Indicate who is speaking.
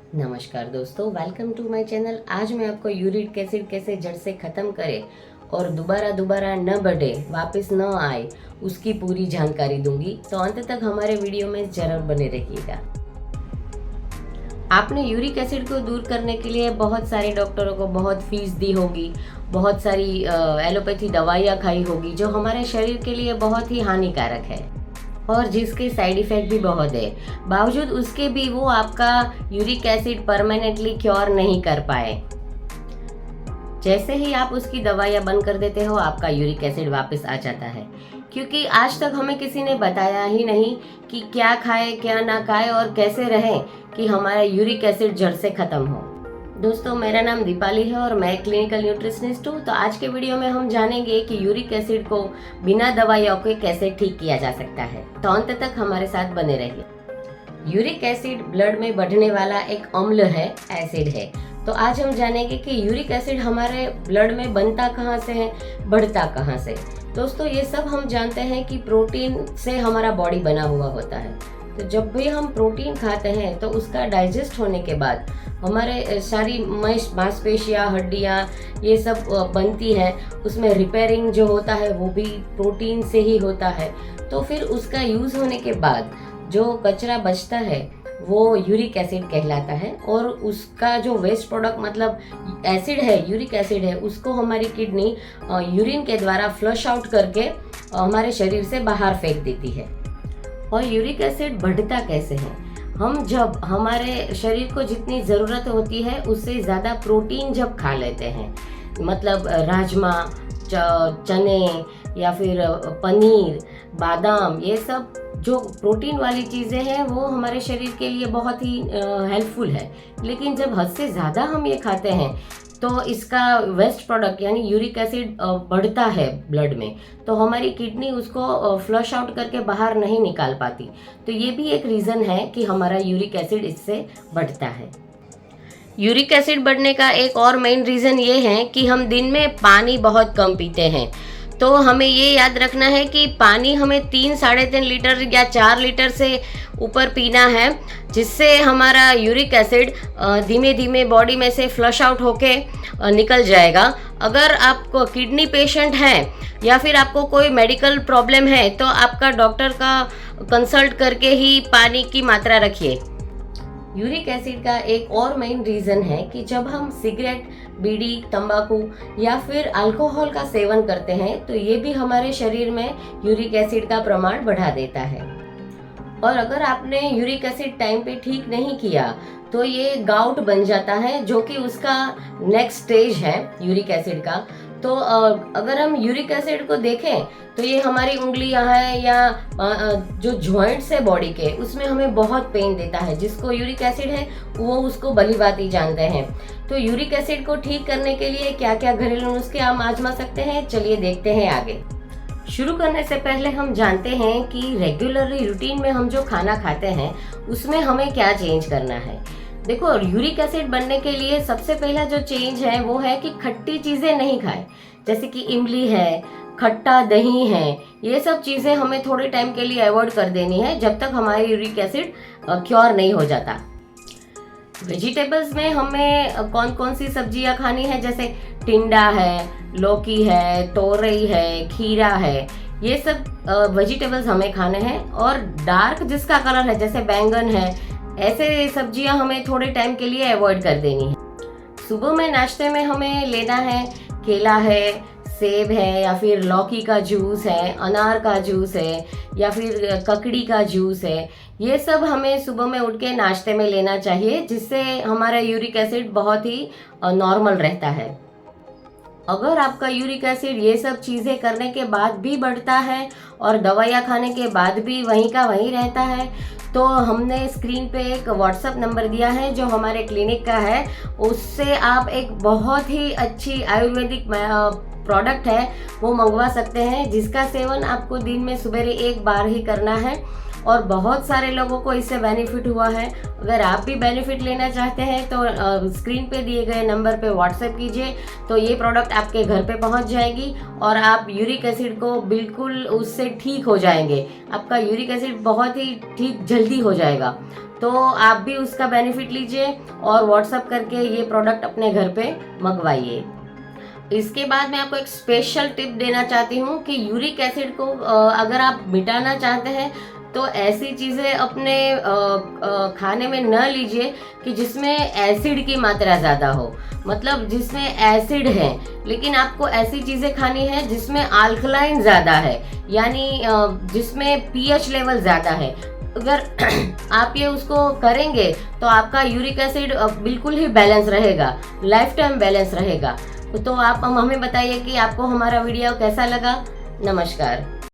Speaker 1: नमस्कार दोस्तों, welcome to my channel. आज मैं आपको यूरिक एसिड कैसे जड़ से ख़त्म करें और दोबारा न बढ़े, वापस न आए, उसकी पूरी जानकारी दूंगी। तो अंत तक हमारे वीडियो में ज़रूर बने रहिएगा। आपने यूरिक एसिड को दूर करने के लिए बहुत सारे डॉक्टरों को बहुत फीस दी होगी, बहुत सारी एलोपैथी दवाइयाँ खाई होगी जो हमारे शरीर के लिए बहुत ही हानिकारक है और जिसके साइड इफ़ेक्ट भी बहुत है। बावजूद उसके भी वो आपका यूरिक एसिड परमानेंटली क्योर नहीं कर पाए। जैसे ही आप उसकी दवाइयाँ बंद कर देते हो, आपका यूरिक एसिड वापस आ जाता है। क्योंकि आज तक हमें किसी ने बताया ही नहीं कि क्या खाए क्या ना खाए और कैसे रहें कि हमारा यूरिक एसिड जड़ से ख़त्म हो। दोस्तों, मेरा नाम दीपाली है और मैं क्लिनिकल न्यूट्रिशनिस्ट हूँ। तो आज के वीडियो में हम जानेंगे कि यूरिक एसिड को बिना दवाइयों के कैसे ठीक किया जा सकता है। तो अंत तक हमारे साथ बने रहिए। यूरिक एसिड ब्लड में बढ़ने वाला एक अम्ल है, एसिड है। तो आज हम जानेंगे कि यूरिक एसिड हमारे ब्लड में बनता कहाँ से है, बढ़ता कहाँ से। दोस्तों, ये सब हम जानते हैं कि प्रोटीन से हमारा बॉडी बना हुआ होता है। तो जब भी हम प्रोटीन खाते हैं तो उसका डाइजेस्ट होने के बाद हमारे सारी मांसपेशियाँ, हड्डियाँ ये सब बनती है। उसमें रिपेयरिंग जो होता है वो भी प्रोटीन से ही होता है। तो फिर उसका यूज़ होने के बाद जो कचरा बचता है वो यूरिक एसिड कहलाता है और उसका जो वेस्ट प्रोडक्ट मतलब एसिड है, यूरिक एसिड है, उसको हमारी किडनी यूरिन के द्वारा फ्लश आउट करके हमारे शरीर से बाहर फेंक देती है। और यूरिक एसिड बढ़ता कैसे है? हम जब हमारे शरीर को जितनी ज़रूरत होती है उससे ज़्यादा प्रोटीन जब खा लेते हैं, मतलब राजमा, चने या फिर पनीर, बादाम, ये सब जो प्रोटीन वाली चीज़ें हैं वो हमारे शरीर के लिए बहुत ही हेल्पफुल है। लेकिन जब हद से ज़्यादा हम ये खाते हैं तो इसका वेस्ट प्रोडक्ट यानी यूरिक एसिड बढ़ता है ब्लड में, तो हमारी किडनी उसको फ्लश आउट करके बाहर नहीं निकाल पाती। तो ये भी एक रीज़न है कि हमारा यूरिक एसिड इससे बढ़ता है। यूरिक एसिड बढ़ने का एक और मेन रीज़न ये है कि हम दिन में पानी बहुत कम पीते हैं। तो हमें ये याद रखना है कि पानी हमें 3-3.5 लीटर या 4 लीटर से ऊपर पीना है, जिससे हमारा यूरिक एसिड धीमे धीमे बॉडी में से फ्लश आउट होके निकल जाएगा। अगर आपको किडनी पेशेंट हैं या फिर आपको कोई मेडिकल प्रॉब्लम है तो आपका डॉक्टर का कंसल्ट करके ही पानी की मात्रा रखिए। यूरिक एसिड का एक और मेन रीज़न है कि जब हम सिगरेट, बीड़ी, तंबाकू या फिर अल्कोहल का सेवन करते हैं तो ये भी हमारे शरीर में यूरिक एसिड का प्रमाण बढ़ा देता है। और अगर आपने यूरिक एसिड टाइम पे ठीक नहीं किया तो ये गाउट बन जाता है, जो कि उसका नेक्स्ट स्टेज है यूरिक एसिड का। तो अगर हम यूरिक एसिड को देखें तो ये हमारी उंगलियां हैं या जो जॉइंट्स है बॉडी के, उसमें हमें बहुत पेन देता है। जिसको यूरिक एसिड है वो उसको भलीभांति जानते हैं। तो यूरिक एसिड को ठीक करने के लिए क्या क्या घरेलू नुस्खे हम आजमा सकते हैं, चलिए देखते हैं आगे। शुरू करने से पहले हम जानते हैं कि रेगुलरली रूटीन में हम जो खाना खाते हैं उसमें हमें क्या चेंज करना है। देखो, यूरिक एसिड बनने के लिए सबसे पहला जो चेंज है वो है कि खट्टी चीज़ें नहीं खाएं। जैसे कि इमली है, खट्टा दही है, ये सब चीज़ें हमें थोड़े टाइम के लिए अवॉइड कर देनी है जब तक हमारी यूरिक एसिड क्योर नहीं हो जाता। वेजिटेबल्स में हमें कौन कौन सी सब्जियां खानी है, जैसे टिंडा है, लौकी है, तोरई है, खीरा है, ये सब वेजिटेबल्स हमें खाने हैं। और डार्क जिसका कलर है जैसे बैंगन है, ऐसे सब्जियां हमें थोड़े टाइम के लिए अवॉइड कर देनी है। सुबह में नाश्ते में हमें लेना है केला है, सेब है या फिर लौकी का जूस है, अनार का जूस है या फिर ककड़ी का जूस है। ये सब हमें सुबह में उठ के नाश्ते में लेना चाहिए, जिससे हमारा यूरिक एसिड बहुत ही नॉर्मल रहता है। अगर आपका यूरिक एसिड ये सब चीज़ें करने के बाद भी बढ़ता है और दवाइयाँ खाने के बाद भी वहीं का वहीं रहता है, तो हमने स्क्रीन पे एक व्हाट्सएप नंबर दिया है जो हमारे क्लिनिक का है। उससे आप एक बहुत ही अच्छी आयुर्वेदिक प्रोडक्ट है वो मंगवा सकते हैं, जिसका सेवन आपको दिन में सुबह एक बार ही करना है और बहुत सारे लोगों को इससे बेनिफिट हुआ है। अगर आप भी बेनिफिट लेना चाहते हैं तो स्क्रीन पे दिए गए नंबर पे व्हाट्सएप कीजिए, तो ये प्रोडक्ट आपके घर पे पहुंच जाएगी और आप यूरिक एसिड को बिल्कुल उससे ठीक हो जाएंगे। आपका यूरिक एसिड बहुत ही ठीक जल्दी हो जाएगा। तो आप भी उसका बेनिफिट लीजिए और व्हाट्सएप करके ये प्रोडक्ट अपने घर पे मंगवाइए। इसके बाद मैं आपको एक स्पेशल टिप देना चाहती हूँ कि यूरिक एसिड को अगर आप मिटाना चाहते हैं तो ऐसी चीज़ें अपने खाने में न लीजिए कि जिसमें एसिड की मात्रा ज़्यादा हो, मतलब जिसमें एसिड है। लेकिन आपको ऐसी चीज़ें खानी है जिसमें अल्कलाइन ज़्यादा है, यानी जिसमें पीएच लेवल ज़्यादा है। अगर आप ये उसको करेंगे तो आपका यूरिक एसिड बिल्कुल ही बैलेंस रहेगा, लाइफ टाइम बैलेंस रहेगा। तो आप हमें बताइए कि आपको हमारा वीडियो कैसा लगा। नमस्कार।